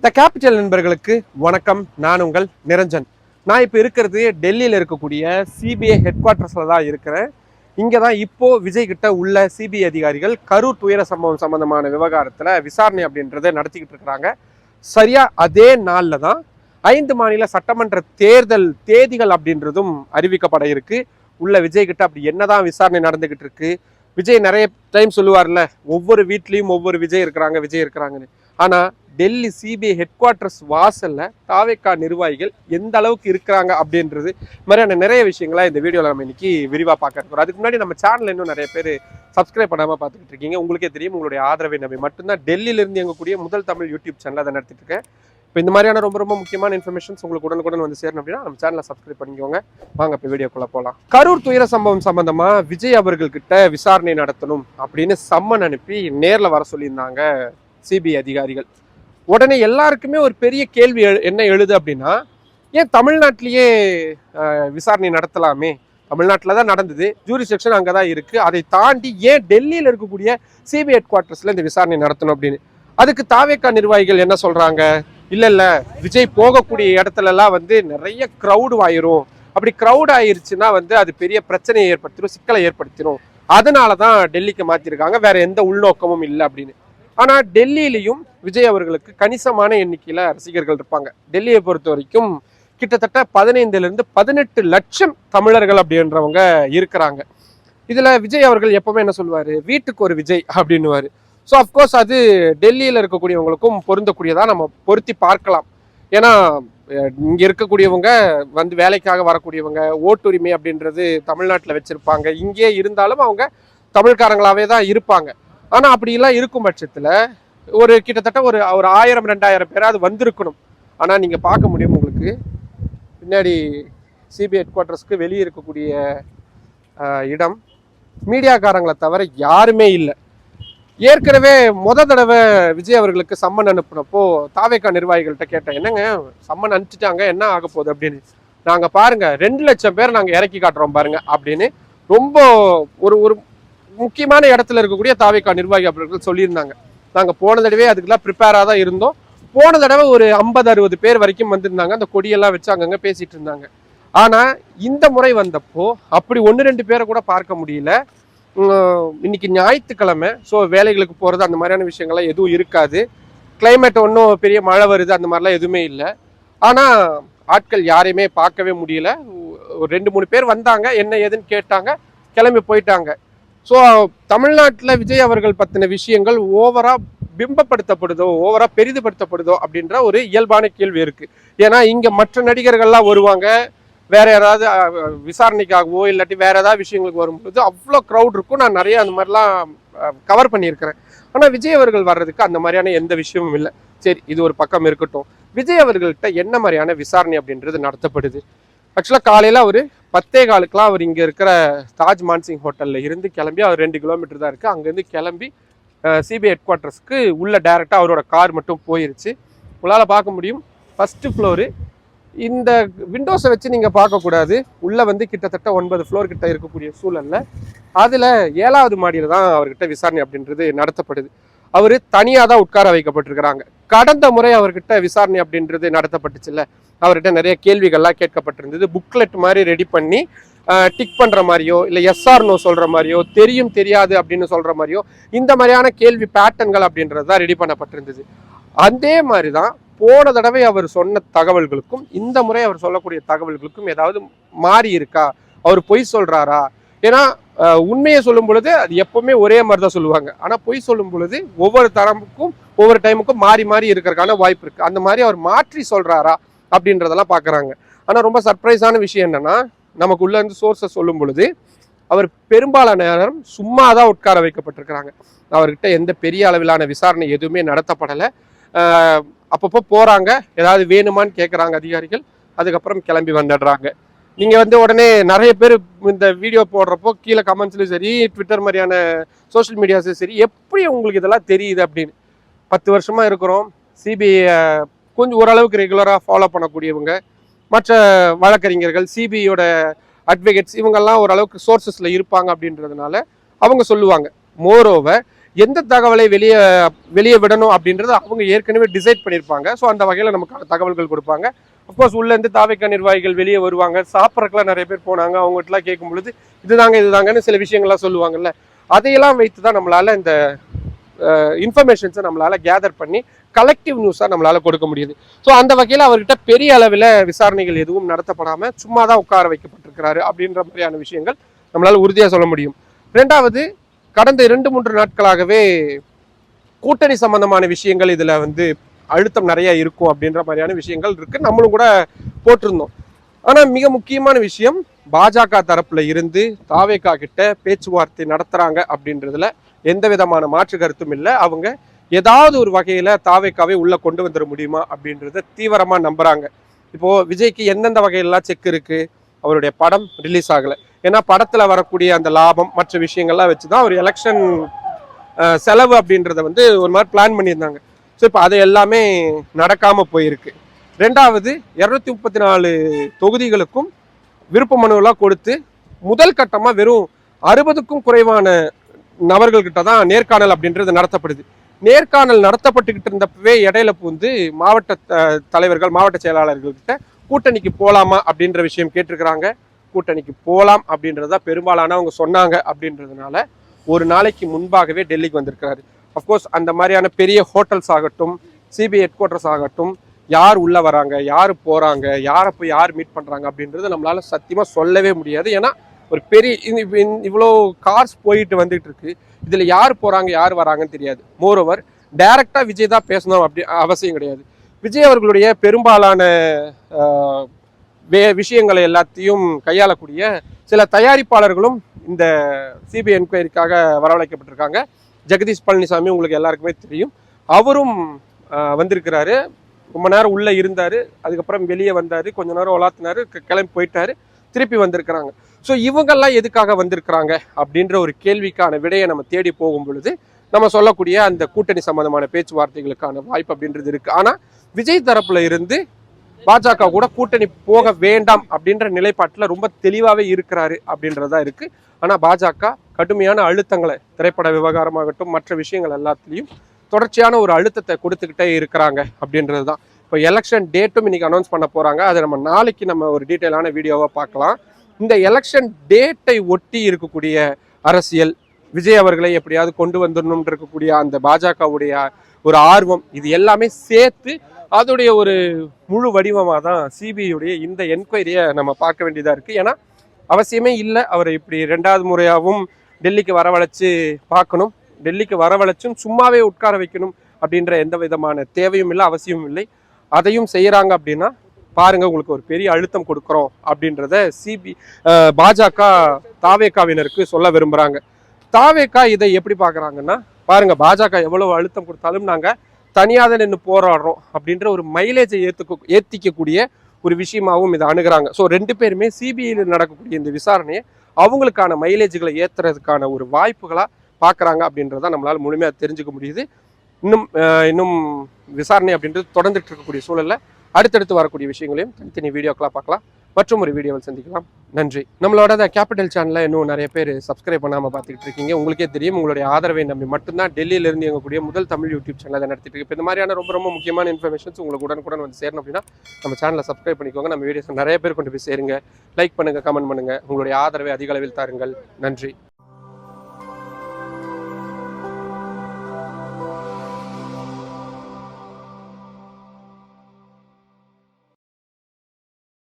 The capital நண்பர்களுக்கு வணக்கம். நான் உங்கள் நிரஞ்சன். நான் இப்போ இருக்கிறது டெல்லியில் இருக்கக்கூடிய சிபிஐ ஹெட் குவார்ட்டர்ஸில் தான் இருக்கிறேன். இங்கே தான் இப்போ விஜய் கிட்ட உள்ள சிபிஐ அதிகாரிகள் கரூர் துயர சம்பவம் சம்பந்தமான விவகாரத்தில் விசாரணை அப்படின்றத நடத்திக்கிட்டு இருக்கிறாங்க. சரியா அதே நாளில் தான் 5 மாநில சட்டமன்ற தேர்தல் தேதிகள் அப்படின்றதும் அறிவிக்கப்பட இருக்கு. உள்ள விஜய் கிட்ட அப்படி என்னதான் விசாரணை நடந்துகிட்டு இருக்கு. விஜய் நிறைய டைம் சொல்லுவார்ல, ஒவ்வொரு வீட்லேயும் ஒவ்வொரு விஜய் இருக்கிறாங்கன்னு. ஆனால் டெல்லி சிபிஐ ஹெட் குவார்ட்டர்ஸ் வாசல்ல தாவேகா நிர்வாகிகள் எந்த அளவுக்கு இருக்கிறாங்க அப்படின்றது மாதிரியான நிறைய விஷயங்களா இந்த வீடியோவில் நம்ம இன்னைக்கு விரிவாக பார்க்க இருக்கிறோம். அதுக்கு முன்னாடி நம்ம சேனல் இன்னும் நிறைய பேர் சப்ஸ்கிரைப் பண்ணாமல் பார்த்துக்கிட்டு இருக்கீங்க. உங்களுக்கே தெரியும், உங்களுடைய ஆதரவை நம்பி மட்டும்தான் டெல்லியிலிருந்து இயங்கக்கூடிய முதல் தமிழ் யூடியூப் சேனல் அதை நடத்திட்டு இருக்கேன். இப்போ இந்த மாதிரியான ரொம்ப முக்கியமான இன்ஃபர்மேஷன்ஸ் உங்களுக்கு உடனுக்குடன் வந்து சேரணும் அப்படின்னா நம்ம சேனலை சப்ஸ்கிரைப் பண்ணிக்கோங்க. வாங்க இப்போ வீடியோக்குள்ள போகலாம். கரூர் துயர சம்பவம் சம்பந்தமா விஜய் அவர்கள்கிட்ட விசாரணை நடத்தணும் அப்படின்னு சம்மன் அனுப்பி நேரில் வர சொல்லியிருந்தாங்க சிபிஐ அதிகாரிகள். உடனே எல்லாருக்குமே ஒரு பெரிய கேள்வி என்ன எழுது அப்படின்னா, ஏன் தமிழ்நாட்டிலேயே விசாரணை நடத்தலாமே, தமிழ்நாட்டில் தான் நடந்தது, ஜூரிஸ்டிக்ஷன் அங்கே தான் இருக்குது, அதை தாண்டி ஏன் டெல்லியில் இருக்கக்கூடிய சிபிஐ ஹெட் குவார்ட்டர்ஸில் இந்த விசாரணை நடத்தணும் அப்படின்னு. அதுக்கு தாவேகா நிர்வாகிகள் என்ன சொல்கிறாங்க, இல்லை விஜய் போகக்கூடிய இடத்துலலாம் நிறைய க்ரௌடு ஆயிரும், அப்படி க்ரௌட் ஆயிருச்சுன்னா அது பெரிய பிரச்சனையை ஏற்படுத்திடும், சிக்கலை ஏற்படுத்திடும், அதனால தான் டெல்லிக்கு மாற்றிருக்காங்க, வேற எந்த உள்நோக்கமும் இல்லை அப்படின்னு. ஆனால் டெல்லியிலையும் விஜய் அவர்களுக்கு கணிசமான எண்ணிக்கையில் ரசிகர்கள் இருப்பாங்க. டெல்லியை பொறுத்த வரைக்கும் கிட்டத்தட்ட 15 to 18 லட்சம் தமிழர்கள் அப்படின்றவங்க இருக்கிறாங்க. இதில் விஜய் அவர்கள் எப்பவுமே என்ன சொல்லுவார், வீட்டுக்கு ஒரு விஜய் அப்படின்னுவார். ஸோ அஃப்கோர்ஸ் அது டெல்லியில் இருக்கக்கூடியவங்களுக்கும் பொருந்தக்கூடியதாக நம்ம பொருத்தி பார்க்கலாம். ஏன்னா இங்கே இருக்கக்கூடியவங்க வேலைக்காக வரக்கூடியவங்க, ஓட்டுரிமை அப்படின்றது தமிழ்நாட்டில் வச்சுருப்பாங்க, இங்கே இருந்தாலும் அவங்க தமிழ்காரங்களாகவே தான் இருப்பாங்க. ஆனால் அப்படிலாம் இருக்கும் பட்சத்தில் ஒரு கிட்டத்தட்ட ஒரு 1000-2000 பேராது வந்திருக்கணும். ஆனால் நீங்கள் பார்க்க முடியும், உங்களுக்கு பின்னாடி சிபிஐ ஹெட் குவார்ட்டர்ஸ்க்கு வெளியே இருக்கக்கூடிய இடம் மீடியாக்காரங்களை தவிர யாருமே இல்லை. ஏற்கனவே தடவை விஜய் அவர்களுக்கு சம்மன் அனுப்புனப்போ தாவேகா நிர்வாகிகள்கிட்ட கேட்டேன், என்னங்க சம்மன் அனுப்பிச்சிட்டாங்க, என்ன ஆக போகுது அப்படின்னு. நாங்கள் பாருங்க 2 லட்சம் பேர் நாங்கள் இறக்கி காட்டுறோம் பாருங்க அப்படின்னு ரொம்ப ஒரு முக்கியமான இடத்துல இருக்கக்கூடிய தாவேகா நிர்வாகி அவர்கள் சொல்லியிருந்தாங்க. நாங்கள் போன தடவை அதுக்கெல்லாம் ப்ரிப்பேராக தான் இருந்தோம். போன தடவை ஒரு 50-60 பேர் வரைக்கும் வந்திருந்தாங்க, அந்த கொடியெல்லாம் வச்சு அங்கங்கே பேசிட்டு இருந்தாங்க. ஆனால் இந்த முறை வந்தப்போ அப்படி 1-2 பேரை கூட பார்க்க முடியல. இன்னைக்கு ஞாயிற்றுக்கிழமை, ஸோ வேலைகளுக்கு போகிறது அந்த மாதிரியான விஷயங்கள்லாம் எதுவும் இருக்காது. கிளைமேட் ஒன்றும் பெரிய மழை வருது அந்த மாதிரிலாம் எதுவுமே இல்லை. ஆனால் ஆட்கள் யாரையுமே பார்க்கவே முடியல. ஒரு 2-3 பேர் வந்தாங்க, என்ன ஏதுன்னு கேட்டாங்க, கிளம்பி போயிட்டாங்க. ஸோ தமிழ்நாட்டில் விஜய் அவர்கள் பற்றின விஷயங்கள் ஓவரா பிம்பப்படுத்தப்படுதோ, ஓவரா பெரிதுபடுத்தப்படுதோ அப்படின்ற ஒரு இயல்பான கேள்வி இருக்குது. ஏன்னா இங்கே மற்ற நடிகர்கள்லாம் வருவாங்க, வேற யாராவது விசாரணைக்காகவோ இல்லாட்டி வேற ஏதாவது விஷயங்களுக்கு வரும்போது அவ்வளோ க்ரௌட் இருக்கும். நான் நிறைய அந்த மாதிரிலாம் கவர் பண்ணியிருக்கிறேன். ஆனால் விஜய் அவர்கள் வர்றதுக்கு அந்த மாதிரியான எந்த விஷயமும் இல்லை. சரி, இது ஒரு பக்கம் இருக்கட்டும். விஜய் அவர்கள்ட்ட என்ன மாதிரியான விசாரணை அப்படின்றது நடத்தப்படுது. ஆக்சுவலாக காலையில் அவர் 10:15 அவர் இங்கே இருக்கிற தாஜ் மான்சிங் ஹோட்டலில் இருந்து கிளம்பி, அவர் 2 கிலோமீட்டர் தான் இருக்குது, அங்கேருந்து கிளம்பி சிபிஐ ஹெட் குவார்ட்டர்ஸ்க்கு உள்ளே டைரெக்டாக அவரோட கார் மட்டும் போயிருச்சு. உங்களால் பார்க்க முடியும், ஃபஸ்ட்டு ஃப்ளோரு. இந்த விண்டோஸை வச்சு நீங்கள் பார்க்கக்கூடாது, உள்ளே கிட்டத்தட்ட 9 ஃப்ளோர் கிட்ட இருக்கக்கூடிய சூழலில் அதில் 7வது மாடியில் தான் அவர்கிட்ட விசாரணை அப்படின்றது நடத்தப்படுது. அவர் தனியாக தான் உட்கார வைக்கப்பட்டிருக்கிறாங்க. கடந்த முறை அவர்கிட்ட விசாரணை அப்படின்றது நடத்தப்பட்டுச்சுல்ல, அவர்கிட்ட நிறைய கேள்விகள்லாம் கேட்கப்பட்டிருந்தது. புக்லெட் மாதிரி ரெடி பண்ணி டிக் பண்ணுற மாதிரியோ, இல்லை எஸ்ஆர் நோ சொல்கிற மாதிரியோ, தெரியும் தெரியாது அப்படின்னு சொல்கிற மாதிரியோ, இந்த மாதிரியான கேள்வி பேட்டர்ன்கள் அப்படின்றது தான் ரெடி பண்ணப்பட்டிருந்தது. அதே மாதிரி தான் போன தடவை அவர் சொன்ன தகவல்களுக்கும் இந்த முறை அவர் சொல்லக்கூடிய தகவல்களுக்கும் ஏதாவது மாறி இருக்கா, அவர் பொய் சொல்கிறாரா? ஏன்னா உண்மையை சொல்லும் பொழுது அது எப்பவுமே ஒரே மாதிரி தான் சொல்லுவாங்க. ஆனால் பொய் சொல்லும் பொழுது ஒவ்வொரு தரப்புக்கும் ஒவ்வொரு டைமுக்கும் மாறி இருக்கிறதுக்கான வாய்ப்பு இருக்குது. அந்த மாதிரி அவர் மாற்றி சொல்கிறாரா அப்படின்றதெல்லாம் பார்க்குறாங்க. ஆனால் ரொம்ப சர்ப்ரைஸான விஷயம் என்னென்னா, நமக்கு உள்ளேருந்து சோர்ஸை சொல்லும் பொழுது அவர் பெரும்பாலான நேரம் சும்மா தான் உட்கார வைக்கப்பட்டிருக்கிறாங்க. அவர்கிட்ட எந்த பெரிய அளவிலான விசாரணை எதுவுமே நடத்தப்படலை. அப்பப்போ போகிறாங்க, ஏதாவது வேணுமான்னு கேட்குறாங்க அதிகாரிகள், அதுக்கப்புறம் கிளம்பி வந்துடுறாங்க. நீங்கள் உடனே நிறைய பேர் இந்த வீடியோ போடுறப்போ கீழே கமெண்ட்ஸ்லையும் சரி, ட்விட்டர் மாதிரியான சோஷியல் மீடியாஸும் சரி, எப்படி உங்களுக்கு இதெல்லாம் தெரியுது அப்படின்னு. 10 வருஷமாக இருக்கிறோம், சிபிஐ கொஞ்சம் ஓரளவுக்கு ரெகுலராக ஃபாலோ பண்ணக்கூடியவங்க, மற்ற வழக்கறிஞர்கள், சிபிஐயோட அட்வொகேட்ஸ், இவங்கெல்லாம் ஓரளவுக்கு சோர்சஸில் இருப்பாங்க அப்படின்றதுனால அவங்க சொல்லுவாங்க. மோரோவர் எந்த தகவலை வெளியே விடணும் அப்படின்றத அவங்க ஏற்கனவே டிசைட் பண்ணியிருப்பாங்க. ஸோ அந்த வகையில் நமக்கு தகவல்கள் கொடுப்பாங்க. அஃப்கோர்ஸ் உள்ளேருந்து தாவேக்கா நிர்வாகிகள் வெளியே வருவாங்க. சாப்பிட்றதுக்குலாம் நிறைய பேர் போனாங்க. அவங்ககிட்டலாம் கேட்கும் பொழுது இதுதாங்கன்னு சில விஷயங்கள்லாம் சொல்லுவாங்கல்ல. அதையெல்லாம் வைத்து தான் நம்மளால இந்த இன்ஃபர்மேஷன்ஸை நம்மளால கேதர் பண்ணி கலெக்டிவ் நியூஸாக நம்மளால கொடுக்க முடியுது. ஸோ அந்த வகையில் அவர்கிட்ட பெரிய அளவில் விசாரணைகள் எதுவும் நடத்தப்படாமல் சும்மா தான் உட்கார வைக்கப்பட்டிருக்கிறாரு அப்படின்ற மாதிரியான விஷயங்கள் நம்மளால உறுதியாக சொல்ல முடியும். ரெண்டாவது, கடந்த 2-3 நாட்களாகவே கூட்டணி சம்பந்தமான விஷயங்கள் இதில் அழுத்தம் நிறைய இருக்கும் அப்படின்ற மாதிரியான விஷயங்கள் இருக்கு. நம்மளும் கூட போட்டிருந்தோம். ஆனால் மிக முக்கியமான விஷயம், பாஜக தரப்புல இருந்து தாவேகா கிட்ட பேச்சுவார்த்தை நடத்துறாங்க அப்படின்றதுல எந்த விதமான மாற்று கருத்தும் இல்லை. அவங்க ஏதாவது ஒரு வகையில தாவேக்காவை உள்ள கொண்டு வந்துட முடியுமா அப்படின்றத தீவிரமா நம்புறாங்க. இப்போ விஜய்க்கு எந்தெந்த வகையிலாம் செக் இருக்கு, அவருடைய படம் ரிலீஸ் ஆகலை. ஏன்னா படத்துல வரக்கூடிய அந்த லாபம் மற்ற விஷயங்கள்லாம் வச்சுதான் ஒரு எலெக்ஷன் செலவு அப்படின்றத ஒரு மாதிரி பிளான் பண்ணியிருந்தாங்க. ஸோ இப்போ அது எல்லாமே நடக்காம போயிருக்கு. ரெண்டாவது, 234 தொகுதிகளுக்கும் விருப்ப மனுவெல்லாம் கொடுத்து முதல் கட்டமா வெறும் 60க்கும் குறைவான நபர்கள்கிட்ட தான் நேர்காணல் அப்படின்றது நடத்தப்படுது. நேர்காணல் நடத்தப்பட்டுக்கிட்டு இருந்தப்பவே இடையில மாவட்ட தலைவர்கள், மாவட்ட செயலாளர்கள்கிட்ட கூட்டணிக்கு போகலாமா அப்படின்ற விஷயம் கேட்டிருக்கிறாங்க. கூட்டணிக்கு போகலாம் அப்படின்றத பெரும்பாலானவங்க சொன்னாங்க. அப்படின்றதுனால ஒரு நாளைக்கு முன்பாகவே டெல்லிக்கு வந்திருக்கிறாரு. அஃப்கோர்ஸ் அந்த மாதிரியான பெரிய ஹோட்டல்ஸ் ஆகட்டும், சிபிஐ ஹெட் குவார்ட்டர்ஸ் ஆகட்டும், யார் உள்ள வராங்க, யார் போறாங்க, யாரை போய் யார் மீட் பண்றாங்க அப்படின்றது நம்மளால சத்தியமா சொல்லவே முடியாது. ஏன்னா ஒரு பெரிய இவ்வளோ கார்ஸ் போயிட்டு வந்துட்டு இருக்கு. இதுல யார் போறாங்க யார் வராங்கன்னு தெரியாது. மோரோவர் டைரக்டா விஜய் தான் பேசணும் அப்படி அவசியம் கிடையாது. விஜய் அவர்களுடைய பெரும்பாலான விஷயங்களை எல்லாத்தையும் கையாளக்கூடிய சில தயாரிப்பாளர்களும் இந்த சிபிஐ என்கொயரிக்காக வரவழைக்கப்பட்டிருக்காங்க. ஜெகதீஷ் பழனிசாமி உங்களுக்கு எல்லாருக்குமே தெரியும். அவரும் வந்திருக்கிறாரு. ரொம்ப நேரம் உள்ள இருந்தாரு, அதுக்கப்புறம் வெளியே வந்தாரு, கொஞ்ச நேரம் உலாத்தினாரு, கிளம்பி போயிட்டாரு, திருப்பி வந்திருக்கிறாங்க. ஸோ இவங்கெல்லாம் எதுக்காக வந்திருக்கிறாங்க அப்படின்ற ஒரு கேள்விக்கான விடையை நம்ம தேடி போகும் பொழுது நம்ம சொல்லக்கூடிய அந்த கூட்டணி சம்பந்தமான பேச்சுவார்த்தைகளுக்கான வாய்ப்பு அப்படின்றது இருக்கு. ஆனா விஜய் தரப்புல இருந்து பாஜக கூட கூட்டணி போக வேண்டாம் அப்படின்ற நிலைப்பாட்டில் ரொம்ப தெளிவாகவே இருக்கிறாரு அப்படின்றதா இருக்கு. ஆனா பாஜக கடுமையான அழுத்தங்களை, திரைப்பட விவகாரமாகட்டும் மற்ற விஷயங்கள் எல்லாத்துலேயும் தொடர்ச்சியான ஒரு அழுத்தத்தை கொடுத்துக்கிட்டே இருக்கிறாங்க அப்படின்றது தான். இப்போ எலெக்ஷன் டேட்டும் இன்னைக்கு அனௌன்ஸ் பண்ண போறாங்க. அதை நம்ம நாளைக்கு நம்ம ஒரு டீட்டெயிலான வீடியோவாக பார்க்கலாம். இந்த எலெக்ஷன் டேட்டை ஒட்டி இருக்கக்கூடிய அரசியல், விஜய் அவர்களை எப்படியாவது கொண்டு வந்துடணும் இருக்கக்கூடிய அந்த பாஜகவுடைய ஒரு ஆர்வம், இது எல்லாமே சேர்த்து அதோடைய ஒரு முழு வடிவமாக தான் சிபிஐடைய இந்த என்கொயரியை நம்ம பார்க்க வேண்டியதாக இருக்குது. ஏன்னா அவசியமே இல்லை அவரை இப்படி 2வது முறையாகவும் டெல்லிக்கு வரவழைச்சு பார்க்கணும். டெல்லிக்கு வரவழைச்சும் சும்மாவே உட்கார வைக்கணும் அப்படின்ற எந்த விதமான தேவையும் இல்லை, அவசியமும் இல்லை. அதையும் செய்கிறாங்க அப்படின்னா பாருங்க, உங்களுக்கு ஒரு பெரிய அழுத்தம் கொடுக்குறோம் அப்படின்றத பாஜக தாவேக்காவினருக்கு சொல்ல விரும்புகிறாங்க. தாவேக்கா இதை எப்படி பார்க்குறாங்கன்னா, பாருங்க பாஜக எவ்வளவு அழுத்தம் கொடுத்தாலும் நாங்கள் தனியாக நின்று போராடுறோம் அப்படின்ற ஒரு மைலேஜை ஏற்றிக்கக்கூடிய ஒரு விஷயமாகவும் இதை அணுகிறாங்க. ஸோ 2 பேருமே சிபிஐயில் நடக்கக்கூடிய இந்த விசாரணையை அவங்களுக்கான மைலேஜுகளை ஏற்றுறதுக்கான ஒரு வாய்ப்புகளாக பார்க்குறாங்க அப்படின்றத நம்மளால் முழுமையாக தெரிஞ்சுக்க முடியுது. இன்னும் விசாரணை அப்படின்றது தொடர்ந்துட்டு இருக்கக்கூடிய சூழலில் அடுத்தடுத்து வரக்கூடிய விஷயங்களையும் தனித்தனி வீடியோக்களாக பார்க்கலாம். மற்றும் ஒரு வீடியோவில் சந்திக்கலாம். நன்றி. நம்மளோட கேபிட்டல் சேனலில் இன்னும் நிறைய பேர் சப்ஸ்கிரைப் பண்ணாமல் பார்த்துக்கிட்டு இருக்கீங்க. உங்களுக்கே தெரியும், உங்களுடைய ஆதரவை நம்பி மட்டும்தான் டெல்லியிலிருந்து இயங்கக்கூடிய முதல் தமிழ் யூடியூப் சேனலை நடத்திட்டு இருக்கு. இப்போ இந்த மாதிரியான ரொம்ப முக்கியமான இன்ஃபர்மேஷன்ஸ் உங்களுக்கு உடனுக்குடன் சேரணும் அப்படின்னா நம்ம சேனலை சப்ஸ்கிரைப் பண்ணிக்கோங்க. நம்ம வீடியோஸ் நிறைய பேர் கொண்டு போய் சேருங்க. லைக் பண்ணுங்கள், கமெண்ட் பண்ணுங்கள். உங்களுடைய ஆதரவை அதிக அளவில் தாருங்கள். நன்றி.